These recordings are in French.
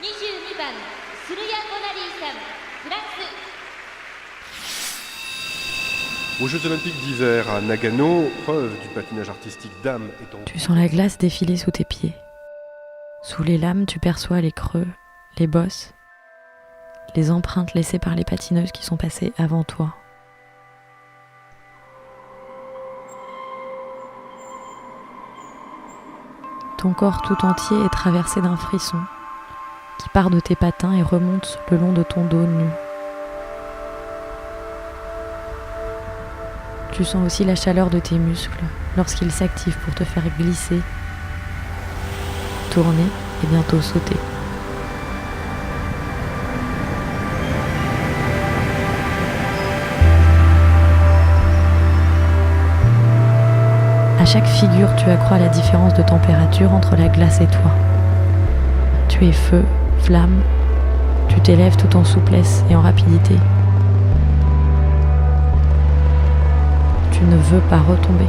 22番スルヤ・ゴナリーさん、フランス。Aux Jeux Olympiques d'hiver à Nagano, preuve du patinage artistique dames étant... Tu sens la glace défiler sous tes pieds. Sous les lames, tu perçois les creux, les bosses, les empreintes laissées par les patineuses qui sont passées avant toi. Ton corps tout entier est traversé d'un frisson qui part de tes patins et remonte le long de ton dos nu. Tu sens aussi la chaleur de tes muscles lorsqu'ils s'activent pour te faire glisser, tourner et bientôt sauter. À chaque figure, tu accrois la différence de température entre la glace et toi. Tu es feu, flamme, tu t'élèves tout en souplesse et en rapidité. Tu ne veux pas retomber.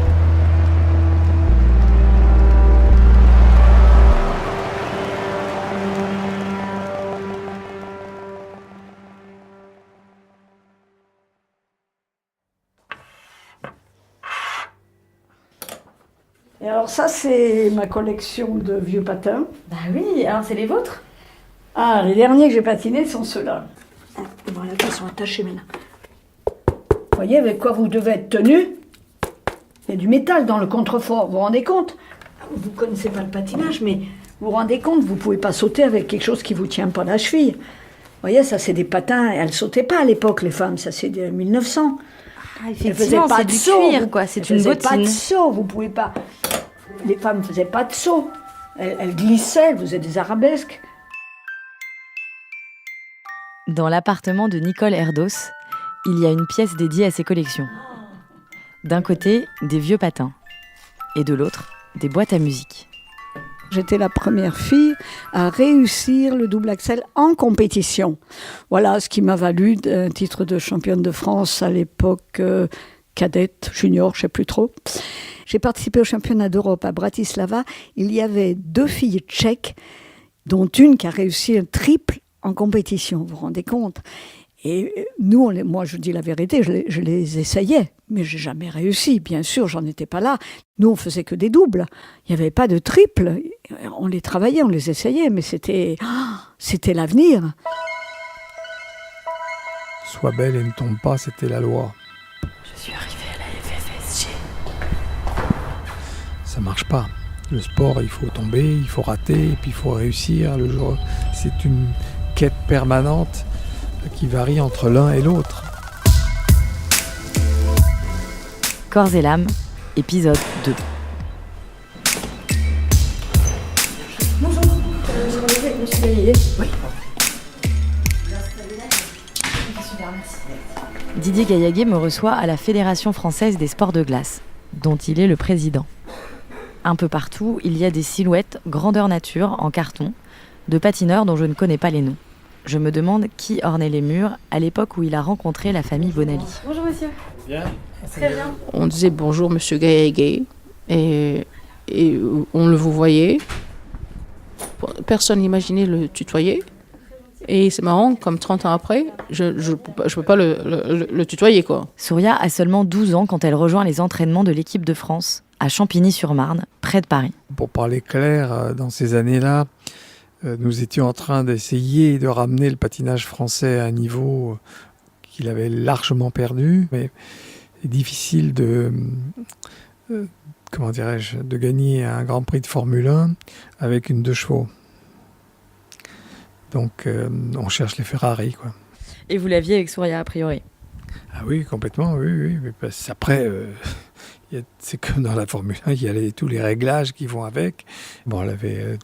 Et alors ça, c'est ma collection de vieux patins. Bah oui, alors c'est les vôtres? Ah, les derniers que j'ai patinés sont ceux-là. Voilà, ils sont attachés maintenant. Vous voyez avec quoi vous devez être tenu? Il y a du métal dans le contrefort, vous vous rendez compte? Vous ne connaissez pas le patinage, mais vous vous rendez compte, vous ne pouvez pas sauter avec quelque chose qui ne vous tient pas la cheville. Vous voyez, ça c'est des patins, elles ne sautaient pas à l'époque, les femmes, ça c'est de 1900. Ah, effectivement, c'est du cuir, quoi, c'est une bottine. Pas de saut, vous pouvez pas... Les femmes ne faisaient pas de saut. Elles glissaient, elles faisaient des arabesques. Dans l'appartement de Nicole Erdos, il y a une pièce dédiée à ses collections. D'un côté, des vieux patins. Et de l'autre, des boîtes à musique. J'étais la première fille à réussir le double axel en compétition. Voilà ce qui m'a valu un titre de championne de France à l'époque cadette, junior, je ne sais plus trop. J'ai participé au championnat d'Europe à Bratislava. Il y avait 2 filles tchèques, dont une qui a réussi un triple en compétition. Vous vous rendez compte? Et nous, moi je dis la vérité, je les essayais, mais j'ai jamais réussi. Bien sûr, j'en étais pas là. Nous, on faisait que des doubles. Il n'y avait pas de triple. On les travaillait, on les essayait, mais c'était l'avenir. Sois belle et ne tombe pas, c'était la loi. Je suis arrivée à la FFSG. Ça marche pas. Le sport, il faut tomber, il faut rater, et puis il faut réussir. Le jour, c'est une quête permanente qui varie entre l'un et l'autre. Corps et l'âme, épisode 2. Bonjour, je rendez-vous avec monsieur Gaillet. Oui. Super, merci. Didier Gaillaguet me reçoit à la Fédération française des sports de glace, dont il est le président. Un peu partout, il y a des silhouettes grandeur nature en carton de patineurs dont je ne connais pas les noms. Je me demande qui ornait les murs à l'époque où il a rencontré la famille Bonali. Bonjour monsieur. Bien. Très bien. On disait bonjour monsieur Gaillaguet et on le vous voyait. Personne n'imaginait le tutoyer. Et c'est marrant, comme 30 ans après, je peux pas le tutoyer, quoi. Souria a seulement 12 ans quand elle rejoint les entraînements de l'équipe de France à Champigny-sur-Marne, près de Paris. Pour parler clair, dans ces années-là, nous étions en train d'essayer de ramener le patinage français à un niveau qu'il avait largement perdu. Mais c'est difficile de gagner un Grand Prix de Formule 1 avec une 2 chevaux. Donc on cherche les Ferrari, quoi. Et vous l'aviez avec Souria a priori? Ah oui, complètement, oui. Mais après, c'est comme dans la Formule 1, il y a tous les réglages qui vont avec. Bon, elle avait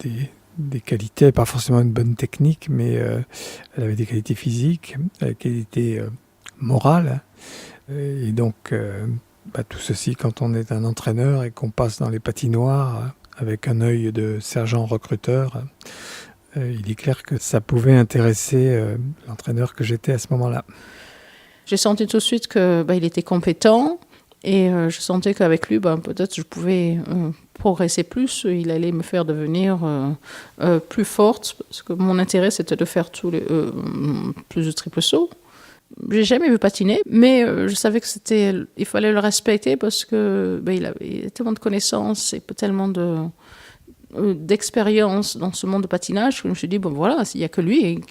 des qualités, pas forcément une bonne technique, mais elle avait des qualités physiques, des qualités morales. Et donc, tout ceci, quand on est un entraîneur et qu'on passe dans les patinoires avec un œil de sergent recruteur, il est clair que ça pouvait intéresser l'entraîneur que j'étais à ce moment-là. J'ai senti tout de suite qu'il était compétent Et je sentais qu'avec lui, peut-être je pouvais progresser plus. Il allait me faire devenir plus forte, parce que mon intérêt, c'était de faire plus de triple saut. J'ai jamais vu patiner, mais je savais il fallait le respecter parce que il avait tellement de connaissances et tellement d'expérience dans ce monde de patinage que je me suis dit, voilà, il n'y a que lui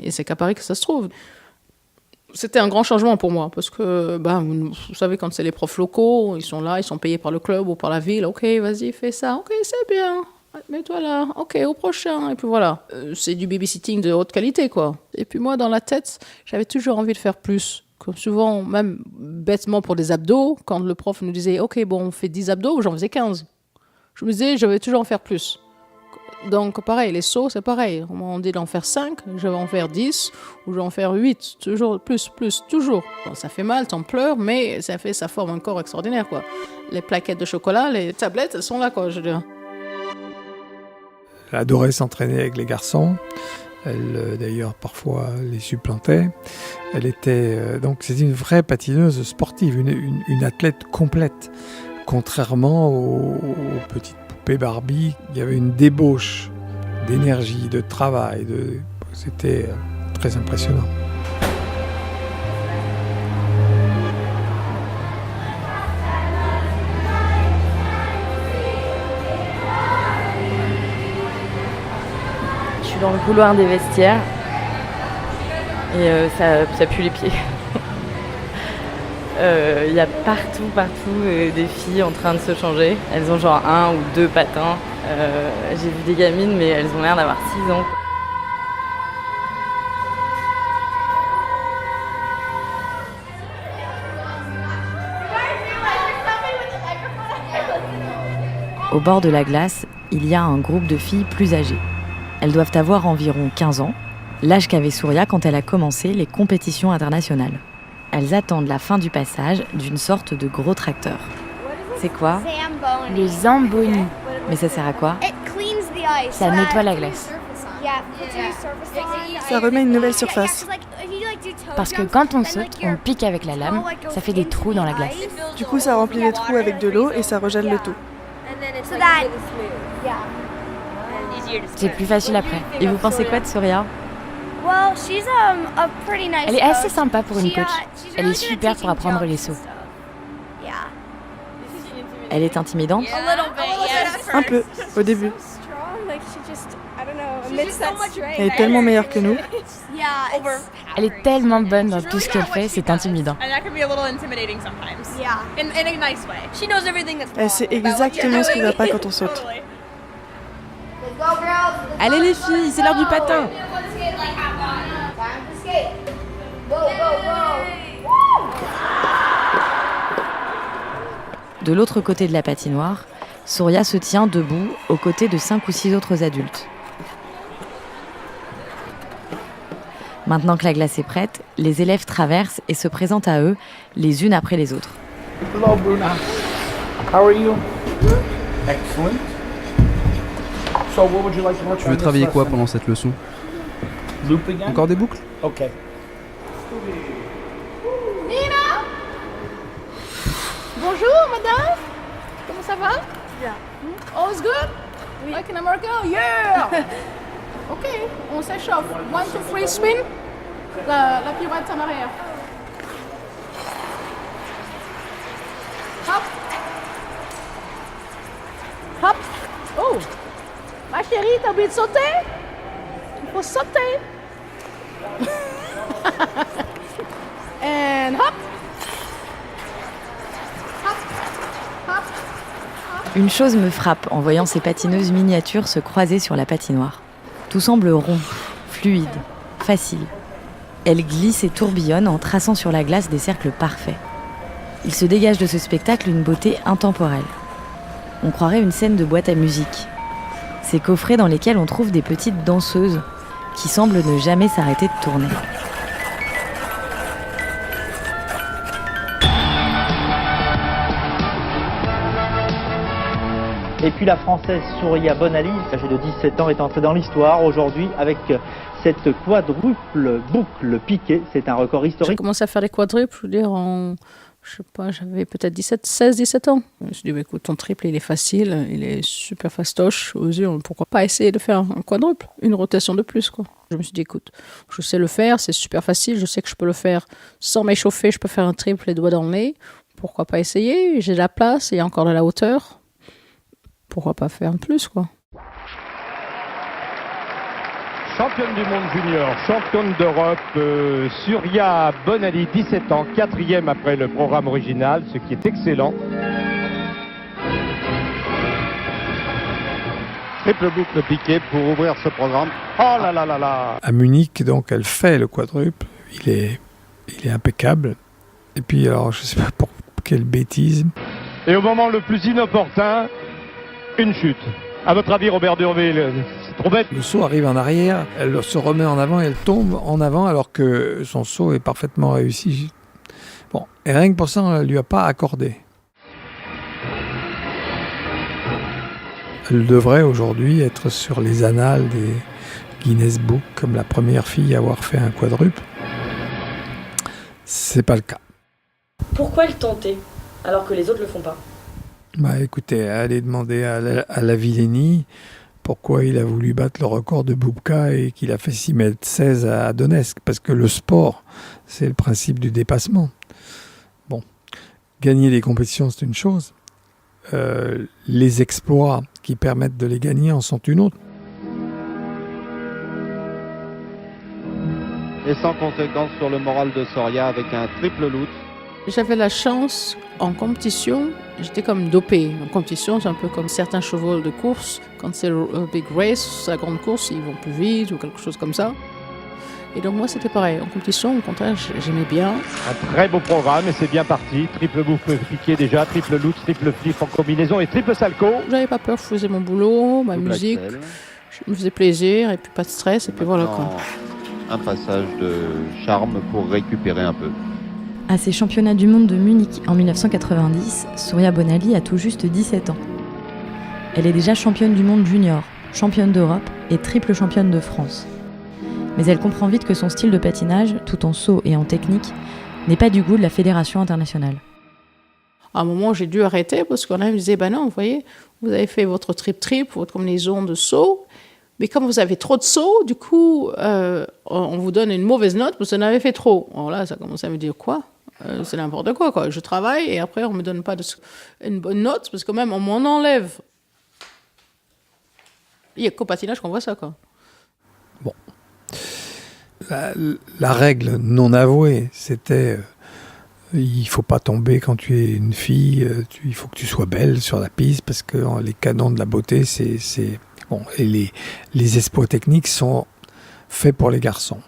et c'est qu'à Paris que ça se trouve. C'était un grand changement pour moi parce que, vous savez, quand c'est les profs locaux, ils sont là, ils sont payés par le club ou par la ville. Ok, vas-y, fais ça. Ok, c'est bien. Mets-toi là. Ok, au prochain. Et puis voilà. C'est du babysitting de haute qualité, quoi. Et puis moi, dans la tête, j'avais toujours envie de faire plus. Comme souvent, même bêtement pour des abdos, quand le prof nous disait, ok, on fait 10 abdos, j'en faisais 15. Je me disais, je vais toujours en faire plus. Donc, pareil, les sauts, c'est pareil. On m'a dit d'en faire 5, je vais en faire 10, ou je vais en faire 8. Toujours, plus, toujours. Bon, ça fait mal, t'en pleures, mais ça forme un corps extraordinaire, quoi. Les plaquettes de chocolat, les tablettes, elles sont là, quoi, je veux dire. Elle adorait s'entraîner avec les garçons. Elle, d'ailleurs, parfois les supplantait. Elle était donc c'était une vraie patineuse sportive, une athlète complète. Contrairement aux petites poupées Barbie, il y avait une débauche d'énergie, de travail. C'était très impressionnant. Dans le couloir des vestiaires et ça pue les pieds. Il y a partout des filles en train de se changer. Elles ont genre 1 ou 2 patins. J'ai vu des gamines, mais elles ont l'air d'avoir 6 ans. Au bord de la glace, il y a un groupe de filles plus âgées. Elles doivent avoir environ 15 ans, l'âge qu'avait Surya quand elle a commencé les compétitions internationales. Elles attendent la fin du passage d'une sorte de gros tracteur. C'est quoi ? Le Zamboni. Mais ça sert à quoi ? Ça nettoie la glace. Ça remet une nouvelle surface. Parce que quand on saute, on pique avec la lame, ça fait des trous dans la glace. Du coup, ça remplit les trous avec de l'eau et ça regèle le tout. C'est plus facile après. Et vous pensez quoi de Surya ? Elle est assez sympa pour une coach. Elle est super pour apprendre les sauts. Elle est intimidante ? Un peu, au début. Elle est tellement meilleure que nous. Elle est tellement bonne dans tout ce qu'elle fait, c'est intimidant. Elle sait exactement ce qui ne va pas quand on saute. Allez les filles, c'est l'heure du patin. De l'autre côté de la patinoire, Surya se tient debout aux côtés de 5 ou 6 autres adultes. Maintenant que la glace est prête, les élèves traversent et se présentent à eux, les unes après les autres. Hello, Bruna. How are you? Excellent. So, what would you like to work on? Tu veux travailler quoi pendant cette leçon? Loop again? Encore des boucles? Ok. Nina! Bonjour, madame. Comment ça va? Bien. All's good? Oui. Like in America? Yeah! Ok, on s'échauffe. 1, 2, 3, spin. La pirouette en arrière. Hop. Hop. Oh! Ma chérie, t'as oublié de sauter? Il faut sauter. And hop. Hop. Hop. Une chose me frappe en voyant ces patineuses miniatures se croiser sur la patinoire. Tout semble rond, fluide, facile. Elles glissent et tourbillonnent en traçant sur la glace des cercles parfaits. Il se dégage de ce spectacle une beauté intemporelle. On croirait une scène de boîte à musique. Ces coffrets dans lesquels on trouve des petites danseuses qui semblent ne jamais s'arrêter de tourner. Et puis la Française Surya Bonali, âgée de 17 ans, est entrée dans l'histoire aujourd'hui avec cette quadruple boucle piquée. C'est un record historique. J'ai commencé à faire les quadruples, je veux dire, je sais pas, j'avais peut-être 16-17 ans. Je me suis dit, bah, écoute, ton triple, il est facile, il est super fastoche. Aux yeux, pourquoi pas essayer de faire un quadruple, une rotation de plus, quoi. Je me suis dit, écoute, je sais le faire, c'est super facile, je sais que je peux le faire sans m'échauffer, je peux faire un triple les doigts dans le nez. Pourquoi pas essayer? J'ai de la place, il y a encore de la hauteur. Pourquoi pas faire un plus, quoi. Championne du monde junior, championne d'Europe, Surya Bonali, 17 ans, 4e après le programme original, ce qui est excellent. Triple boucle piqué pour ouvrir ce programme. Oh là là là là! À Munich, donc, elle fait le quadruple. Il est impeccable. Et puis, alors, je sais pas pour quelle bêtise. Et au moment le plus inopportun, une chute. À votre avis, Robert Durville, c'est trop bête. Le saut arrive en arrière, elle se remet en avant et elle tombe en avant alors que son saut est parfaitement réussi. Bon, et rien que pour ça, on ne lui a pas accordé. Elle devrait aujourd'hui être sur les annales des Guinness Book comme la première fille à avoir fait un quadruple. C'est pas le cas. Pourquoi le tenter alors que les autres le font pas? Bah écoutez, allez demander à Lavillenie pourquoi il a voulu battre le record de Bubka et qu'il a fait 6,16 m à Donetsk. Parce que le sport, c'est le principe du dépassement. Bon, gagner les compétitions, c'est une chose. Les exploits qui permettent de les gagner en sont une autre. Et sans conséquence sur le moral de Soria avec un triple loot. J'avais la chance, en compétition, j'étais comme dopée. En compétition, c'est un peu comme certains chevaux de course. Quand c'est le big race, la grande course, ils vont plus vite ou quelque chose comme ça. Et donc moi, c'était pareil. En compétition, au contraire, j'aimais bien. Un très beau programme et c'est bien parti. Triple boucle piqué déjà, triple loot, triple flip en combinaison et triple salco. J'avais pas peur, je faisais mon boulot, ma musique. Je me faisais plaisir et puis pas de stress et puis voilà quoi. Un passage de charme pour récupérer un peu. À ces championnats du monde de Munich en 1990, Surya Bonali a tout juste 17 ans. Elle est déjà championne du monde junior, championne d'Europe et triple championne de France. Mais elle comprend vite que son style de patinage, tout en saut et en technique, n'est pas du goût de la Fédération internationale. À un moment, j'ai dû arrêter parce qu'on me disait, non, vous voyez, vous avez fait votre trip, votre combinaison de saut, mais comme vous avez trop de sauts, du coup, on vous donne une mauvaise note parce que vous en avez fait trop. Alors là, ça commence à me dire quoi? C'est n'importe quoi. Je travaille et après, on ne me donne pas une bonne note parce que même, on m'en enlève. Il n'y a qu'au patinage qu'on voit ça, quoi. Bon. La règle non avouée, c'était il ne faut pas tomber quand tu es une fille, il faut que tu sois belle sur la piste parce que les canons de la beauté, c'est bon, et les exploits techniques sont faits pour les garçons.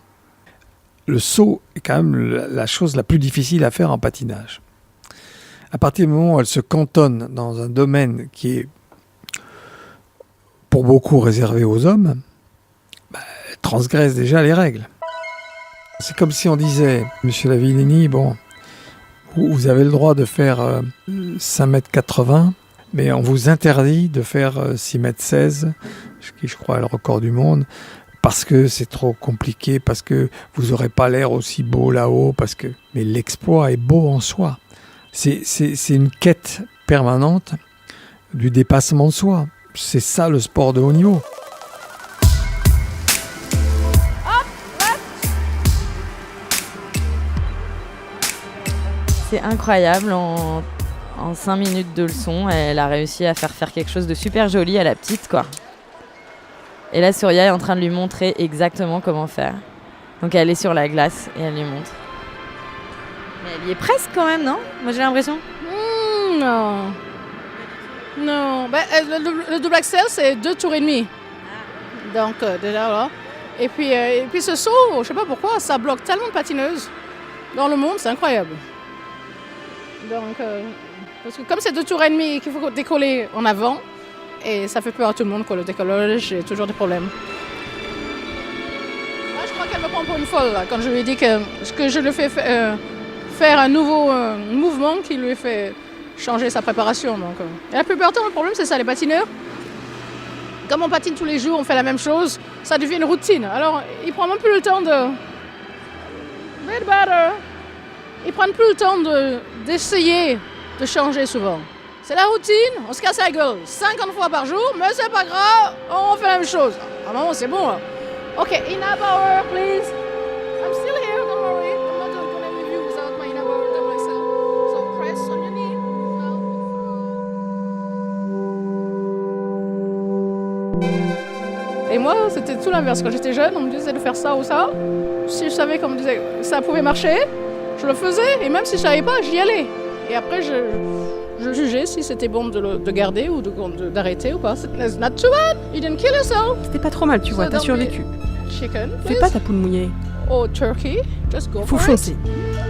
Le saut est quand même la chose la plus difficile à faire en patinage. À partir du moment où elle se cantonne dans un domaine qui est pour beaucoup réservé aux hommes, elle transgresse déjà les règles. C'est comme si on disait, Monsieur Lavillenie, bon, vous avez le droit de faire 5,80 m, mais on vous interdit de faire 6,16 m, qui je crois est le record du monde, parce que c'est trop compliqué, parce que vous n'aurez pas l'air aussi beau là-haut, mais l'exploit est beau en soi. C'est une quête permanente du dépassement de soi. C'est ça le sport de haut niveau. C'est incroyable, en 5 minutes de leçon, elle a réussi à faire quelque chose de super joli à la petite, quoi. Et là, Surya est en train de lui montrer exactement comment faire. Donc elle est sur la glace et elle lui montre. Mais elle y est presque quand même, non? Moi j'ai l'impression. Non. Non. Le double axel, c'est 2 tours et demi. Donc déjà là. Et puis ce saut, je sais pas pourquoi, ça bloque tellement de patineuses. Dans le monde, c'est incroyable. Donc, parce que comme c'est 2 tours et demi qu'il faut décoller en avant, et ça fait peur à tout le monde que le décollage, j'ai toujours des problèmes. Moi, je crois qu'elle me prend pour une folle, là, quand je lui ai dit que je lui fais faire un nouveau mouvement qui lui fait changer sa préparation. Donc, Et la plupart du temps, le problème, c'est ça, les patineurs. Comme on patine tous les jours, on fait la même chose, ça devient une routine. Alors, il prend même plus le temps de... Bit better. Ils prennent plus le temps d'essayer de changer souvent. C'est la routine, on se casse la gueule 50 fois par jour, mais c'est pas grave, on fait la même chose. À un moment, c'est bon. Hein. Ok, in-app hour, please. I'm still here, don't worry. I'm not just gonna leave you without my in-app hour by myself. So press on your knee. Et moi, c'était tout l'inverse. Quand j'étais jeune, on me disait de faire ça ou ça. Si je savais qu'on me disait que ça pouvait marcher, je le faisais. Et même si je savais pas, j'y allais. Et après, je jugeais si c'était bon de garder ou d'arrêter ou pas. It's not too bad. You didn't kill yourself. C'était pas trop mal, tu vois, t'as survécu. Chicken, Fais pas ta poule mouillée. Or turkey, just go Faut for foncer. it.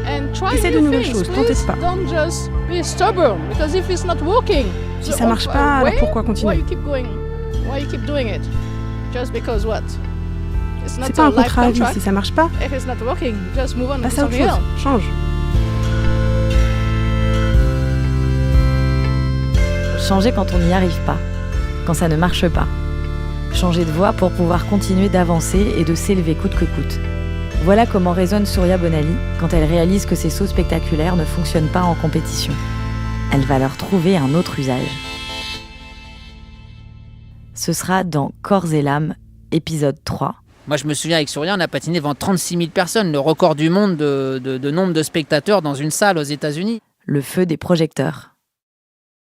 And try Essaie de new nouvelles things, choses, please. t'entête pas. Don't just be stubborn, because if it's not working, Si ça marche pas, alors pourquoi continuer? Why you keep going? Why you keep doing it? Just because what? It's not C'est pas un a life contrat à vie, contract. si ça marche pas, If it's not working, just move on to passe à autre something chose, else. change. Changer quand on n'y arrive pas, quand ça ne marche pas. Changer de voie pour pouvoir continuer d'avancer et de s'élever coûte que coûte. Voilà comment résonne Surya Bonali quand elle réalise que ses sauts spectaculaires ne fonctionnent pas en compétition. Elle va leur trouver un autre usage. Ce sera dans Corps et l'âme, épisode 3. Moi, je me souviens, avec Surya, on a patiné devant 36 000 personnes, le record du monde de nombre de spectateurs dans une salle aux États-Unis. Le feu des projecteurs.